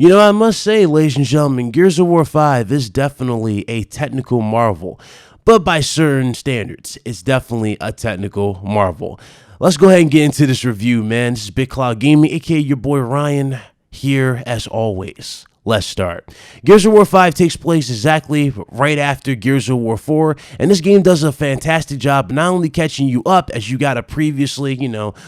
You know, I must say, ladies and gentlemen, Gears of War 5 is definitely a technical marvel. But by certain standards, it's definitely a technical marvel. Let's go ahead and get into this review, man. This is Big Cloud Gaming, aka your boy Ryan, here as always. Let's start. Gears of War 5 takes place exactly right after Gears of War 4, and this game does a fantastic job not only catching you up as you got a previously,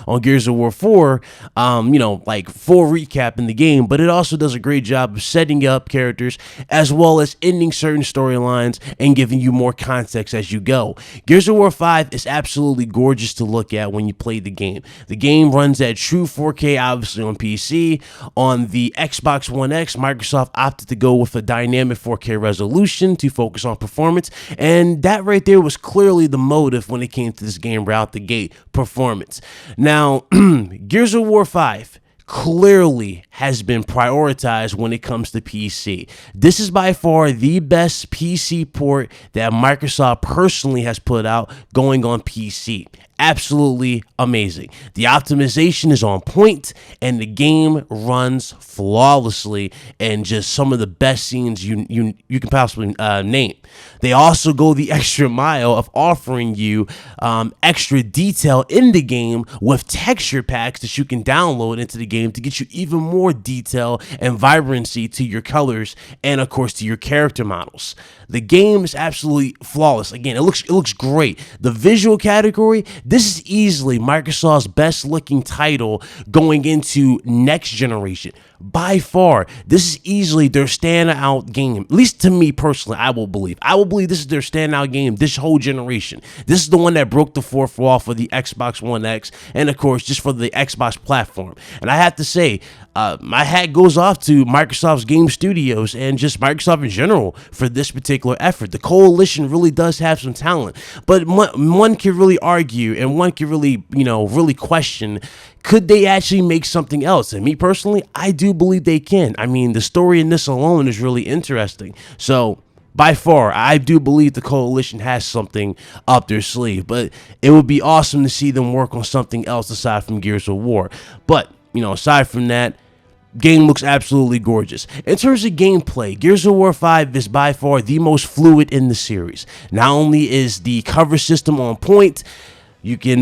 on Gears of War 4, like full recap in the game, but it also does a great job of setting up characters as well as ending certain storylines and giving you more context as you go. Gears of War 5 is absolutely gorgeous to look at when you play the game. The game runs at true 4K, obviously on PC. On the Xbox One X, Microsoft opted to go with a dynamic 4K resolution to focus on performance, and that right there was clearly the motive when it came to this game right out the gate: performance. Now, Gears of War 5 clearly has been prioritized when it comes to PC. This is by far the best PC port that Microsoft personally has put out going on PC. Absolutely amazing. The optimization is on point and the game runs flawlessly, and just some of the best scenes you can possibly name. They also go the extra mile of offering you extra detail in the game with texture packs that you can download into the game to get you even more detail and vibrancy to your colors and of course to your character models. The game is absolutely flawless. Again, it looks great. The visual category, this is easily Microsoft's best looking title going into next generation. By far, this is easily their standout game. At least to me personally, I will believe this is their standout game this whole generation. This is the one that broke the fourth wall for the Xbox One X and of course just for the Xbox platform. And I have to say, my hat goes off to Microsoft's game studios and just Microsoft in general for this particular effort. The coalition really does have some talent, but one can really argue and one can really, really question, could they actually make something else? And me personally, I do believe they can. I mean, the story in this alone is really interesting. So by far, I do believe the coalition has something up their sleeve, but it would be awesome to see them work on something else aside from Gears of War. But, aside from that, game looks absolutely gorgeous. In terms of gameplay, Gears of War 5 is by far the most fluid in the series. Not only is the cover system on point, you can,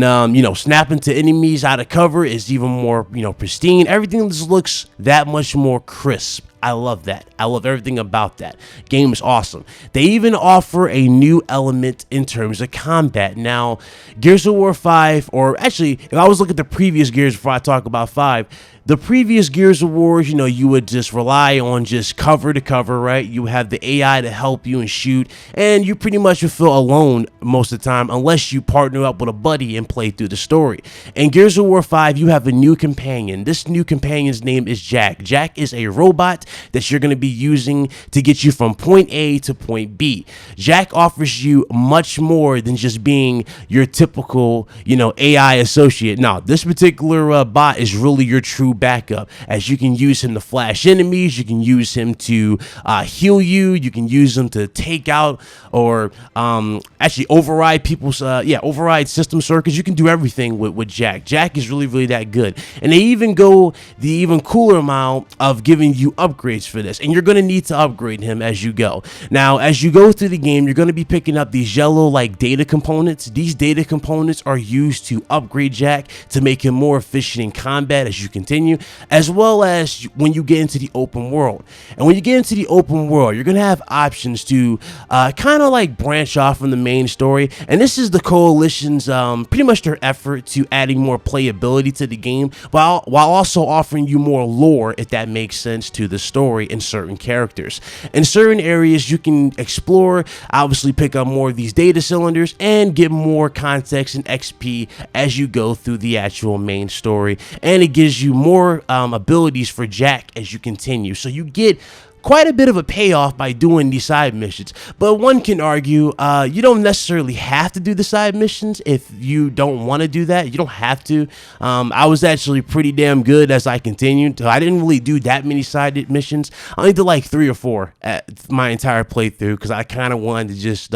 snap into enemies out of cover is even more, pristine. Everything just looks that much more crisp. I love that. I love everything about that. Game is awesome. They even offer a new element in terms of combat. Now, Gears of War 5, or actually, if I was looking at the previous Gears before I talk about 5, the previous Gears of War, you would just rely on just cover to cover, right? You have the AI to help you and shoot, and you pretty much would feel alone most of the time unless you partner up with a buddy and play through the story. In Gears of War 5, you have a new companion. This new companion's name is Jack. Jack is a robot that you're going to be using to get you from point A to point B. Jack offers you much more than just being your typical, AI associate. Now, this particular bot is really your true backup, as you can use him to flash enemies, you can use him to heal you, you can use him to take out or actually override people's override system circuits. You can do everything with Jack. Jack is really that good, and they even go the even cooler mile of giving you upgrades for this, and you're going to need to upgrade him as you go. Now, as you go through the game, you're going to be picking up these yellow like data components. These data components are used to upgrade Jack to make him more efficient in combat as you continue, as well as when you get into the open world. And when you get into the open world, you're going to have options to kind of like branch off from the main story. And this is the coalition's pretty much their effort to adding more playability to the game, while also offering you more lore, if that makes sense, to the story and certain characters. In certain areas, you can explore, obviously pick up more of these data cylinders and get more context and XP as you go through the actual main story. And it gives you more abilities for Jack as you continue. So you get quite a bit of a payoff by doing these side missions, but one can argue you don't necessarily have to do the side missions if you don't want to do that. You don't have to. I was actually pretty damn good as I continued. I didn't really do that many side missions. I only did like 3 or 4 at my entire playthrough because I kind of wanted to just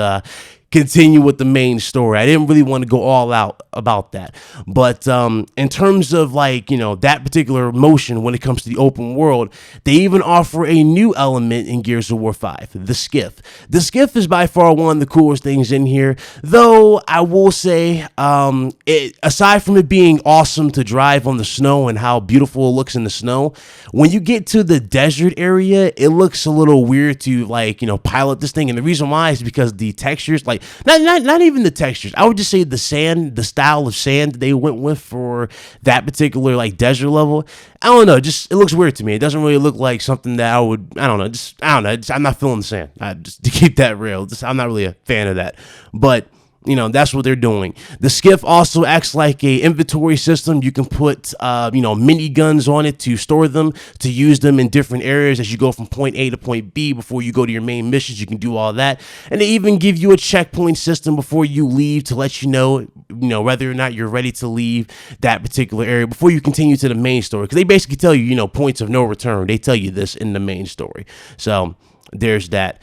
continue with the main story. I didn't really want to go all out about that. But in terms of like, you know, that particular motion when it comes to the open world, they even offer a new element in Gears of War 5, the skiff. The skiff is by far one of the coolest things in here, though I will say, aside from it being awesome to drive on the snow and how beautiful it looks in the snow, when you get to the desert area, it looks a little weird to, like, you know, pilot this thing. And the reason why is because the textures, like, not even the textures, I would just say the sand, the style of sand they went with for that particular, like, desert level. I don't know, just, it looks weird to me. It doesn't really look like something that I don't know, I'm not feeling the sand. Just to keep that real, I'm not really a fan of that. But you know, that's what they're doing. The skiff also acts like a inventory system. You can put, you know, mini guns on it to store them, to use them in different areas as you go from point A to point B before you go to your main missions. You can do all that. And they even give you a checkpoint system before you leave to let you know, whether or not you're ready to leave that particular area before you continue to the main story. Because they basically tell you, you know, points of no return. They tell you this in the main story. So there's that.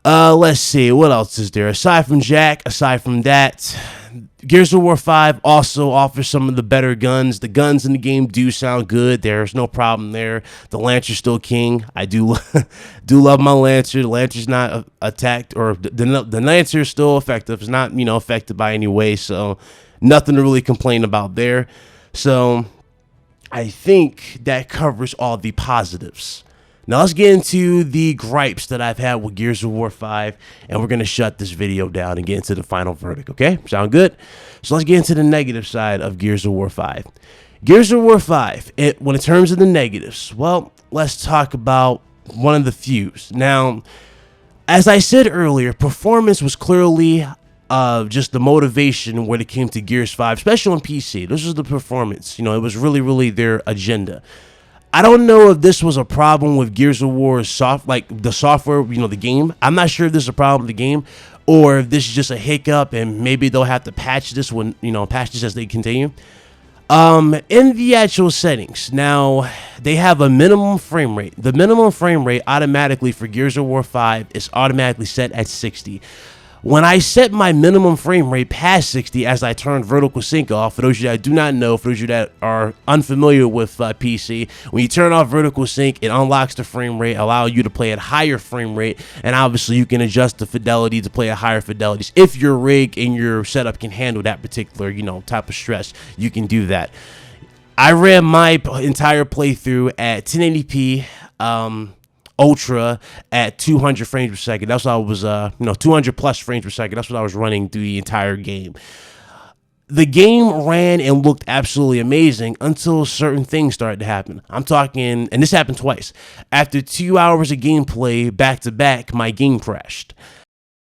Let's see, what else is there? Aside from Jack, aside from that, Gears of War 5 also offers some of the better guns. The guns in the game do sound good. There's no problem there. The Lancer's still king. I do love my Lancer. The Lancer's not attacked, or the Lancer is still effective. It's not, affected by any way, so nothing to really complain about there. So I think that covers all the positives. Now let's get into the gripes that I've had with Gears of War 5, and we're going to shut this video down and get into the final verdict, okay? Sound good? So let's get into the negative side of Gears of War 5. Gears of War 5, when in terms of the negatives, well, let's talk about one of the few. Now, as I said earlier, performance was clearly just the motivation when it came to Gears 5, especially on PC. This was the performance. It was really, really their agenda. I don't know if this was a problem with Gears of War the software, the game. I'm not sure if this is a problem with the game, or if this is just a hiccup and maybe they'll have to patch this as they continue. In the actual settings, now they have a minimum frame rate. The minimum frame rate automatically for Gears of War 5 is automatically set at 60. When I set my minimum frame rate past 60 as I turn vertical sync off, for those of you that do not know, for those of you that are unfamiliar with PC, when you turn off vertical sync, it unlocks the frame rate, allow you to play at higher frame rate, and obviously you can adjust the fidelity to play at higher fidelities. If your rig and your setup can handle that particular, type of stress, you can do that. I ran my entire playthrough at 1080p, Ultra at 200 frames per second. That's what I was, 200 plus frames per second. That's what I was running through the entire game. The game ran and looked absolutely amazing until certain things started to happen. I'm talking, and this happened twice. After 2 hours of gameplay back to back, my game crashed.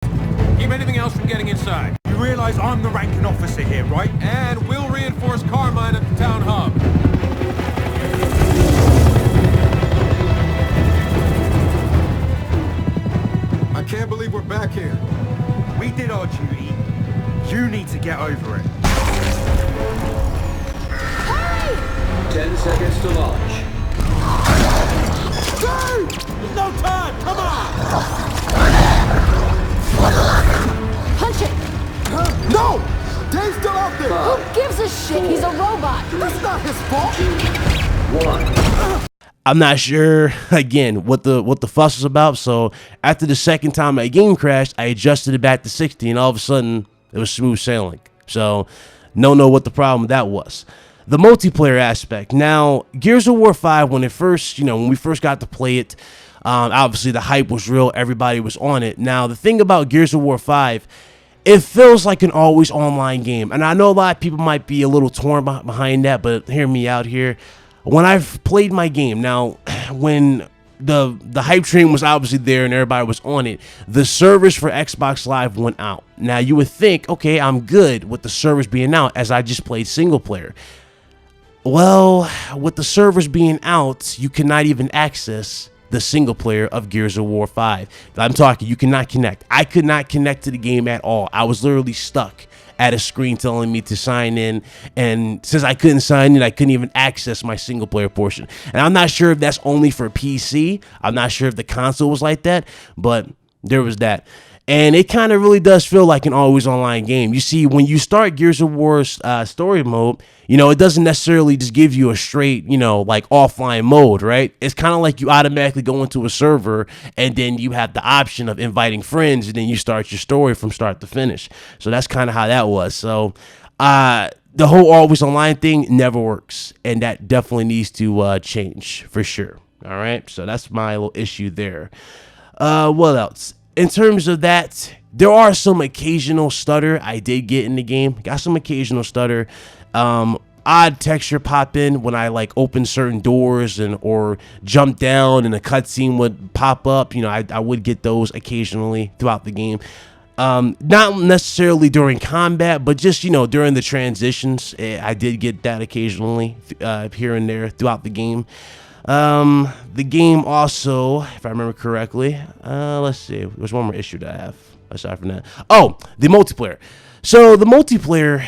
Keep anything else from getting inside. You realize I'm the ranking officer here, right? And we'll reinforce Carmine at the town hub. I can't believe we're back here. We did our duty. You need to get over it. Hey! 10 seconds to launch. Dude! There's no time! Come on! Punch it! No! Dave's still out there! Who gives a shit? He's a robot! That's not his fault! 1. I'm not sure, again, what the fuss was about. So after the second time my game crashed, I adjusted it back to 60, and all of a sudden it was smooth sailing. So don't know what the problem with that was. The multiplayer aspect. Now, Gears of War 5, when we first got to play it, obviously the hype was real. Everybody was on it. Now, the thing about Gears of War 5, it feels like an always online game. And I know a lot of people might be a little torn behind that, but hear me out here. When I've played my game, now, when the hype train was obviously there and everybody was on it, the servers for Xbox Live went out. Now, you would think, okay, I'm good with the servers being out as I just played single player. Well, with the servers being out, you cannot even access the single player of Gears of War 5. I'm talking, you cannot connect. I could not connect to the game at all. I was literally stuck at a screen telling me to sign in, and since I couldn't sign in, I couldn't even access my single player portion. And I'm not sure if that's only for PC. I'm not sure if the console was like that, but there was that. And it kind of really does feel like an always online game. You see, when you start Gears of War's story mode, you know, it doesn't necessarily just give you a straight, you know, like offline mode, right? It's kind of like you automatically go into a server and then you have the option of inviting friends and then you start your story from start to finish. So that's kind of how that was. So the whole always online thing never works. And that definitely needs to change for sure. All right. So that's my little issue there. What else? In terms of that, there are some occasional stutter I did get in the game. Got some occasional stutter. Odd texture pop in when I like open certain doors and or jump down and a cutscene would pop up. You know, I would get those occasionally throughout the game. Not necessarily during combat, but just, you know, during the transitions, I did get that occasionally here and there throughout the game. The game also, if I remember correctly, let's see, there's one more issue that I have aside from that. Oh, the multiplayer. So the multiplayer,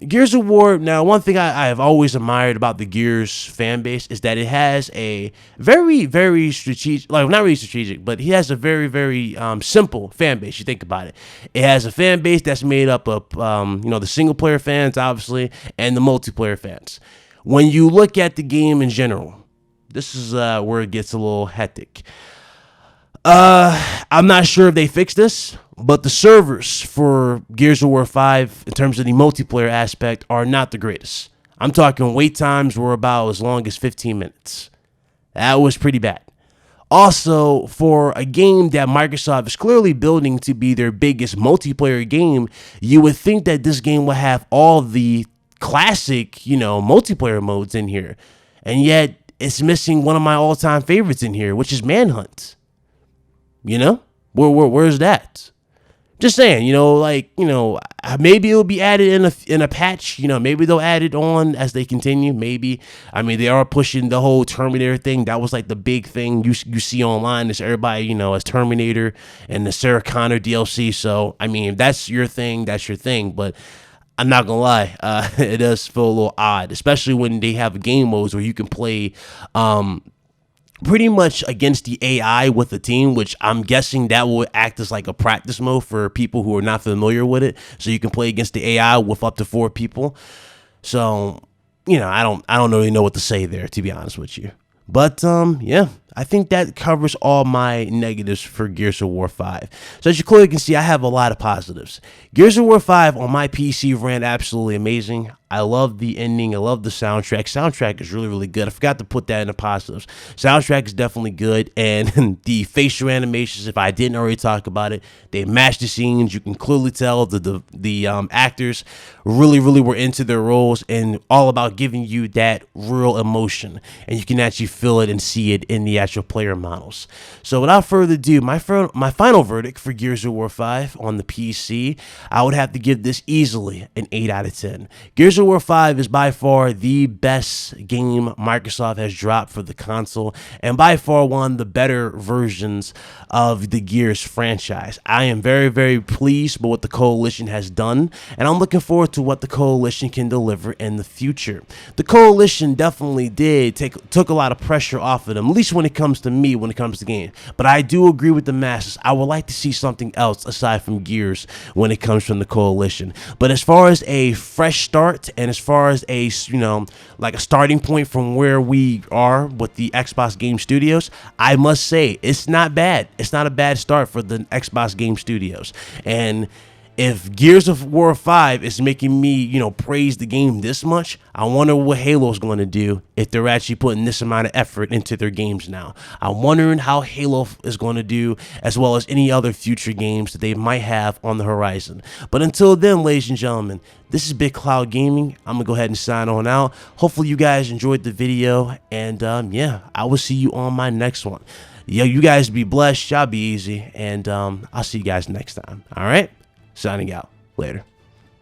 Gears of War. Now, one thing I have always admired about the Gears fan base is that it has a very, very strategic, like not really strategic, but he has a very, very simple fan base. You think about it. It has a fan base that's made up of, you know, the single player fans, obviously, and the multiplayer fans. When you look at the game in general, this is where it gets a little hectic. I'm not sure if they fixed this, but the servers for Gears of War 5, in terms of the multiplayer aspect, are not the greatest. I'm talking wait times were about as long as 15 minutes. That was pretty bad. Also, for a game that Microsoft is clearly building to be their biggest multiplayer game, you would think that this game would have all the classic, you know, multiplayer modes in here. And yet, it's missing one of my all-time favorites in here, which is Manhunt. You know, where's that? Just saying, you know, like, you know, maybe it'll be added in a patch. You know, maybe they'll add it on as they continue. Maybe. I mean, they are pushing the whole Terminator thing. That was like the big thing you see online. Is everybody, you know, as Terminator and the Sarah Connor DLC. So I mean, if that's your thing, that's your thing. But I'm not gonna lie, it does feel a little odd, especially when they have game modes where you can play pretty much against the AI with the team, which I'm guessing that will act as like a practice mode for people who are not familiar with it. So you can play against the AI with up to 4 people. So, you know, I don't really know what to say there, to be honest with you. But yeah, I think that covers all my negatives for Gears of War 5. So as you clearly can see, I have a lot of positives. Gears of War 5 on my PC ran absolutely amazing. I love the ending. I love the soundtrack. Soundtrack is really, really good. I forgot to put that in the positives. Soundtrack is definitely good. And the facial animations, if I didn't already talk about it, they match the scenes. You can clearly tell the actors really, really were into their roles and all about giving you that real emotion. And you can actually feel it and see it in the actual player models. So without further ado, my final verdict for Gears of War 5 on the PC, I would have to give this easily an 8 out of 10. Gears of War 5 is by far the best game Microsoft has dropped for the console, and by far one of the better versions of the Gears franchise. I am very, very pleased with what the Coalition has done, and I'm looking forward to what the Coalition can deliver in the future. The Coalition definitely took a lot of pressure off of them, at least when it comes to me, when it comes to games. But I do agree with the masses. I would like to see something else aside from Gears when it comes from the Coalition. But as far as a fresh start, and as far as a, you know, like a starting point from where we are with the Xbox Game Studios, I must say it's not bad. It's not a bad start for the Xbox Game Studios. And if Gears of War 5 is making me, you know, praise the game this much, I wonder what Halo's going to do if they're actually putting this amount of effort into their games now. I'm wondering how Halo is going to do, as well as any other future games that they might have on the horizon. But until then, ladies and gentlemen, this is Big Cloud Gaming. I'm going to go ahead and sign on out. Hopefully you guys enjoyed the video, and yeah, I will see you on my next one. Yo, you guys be blessed, y'all be easy, and I'll see you guys next time. All right? Signing out. Later.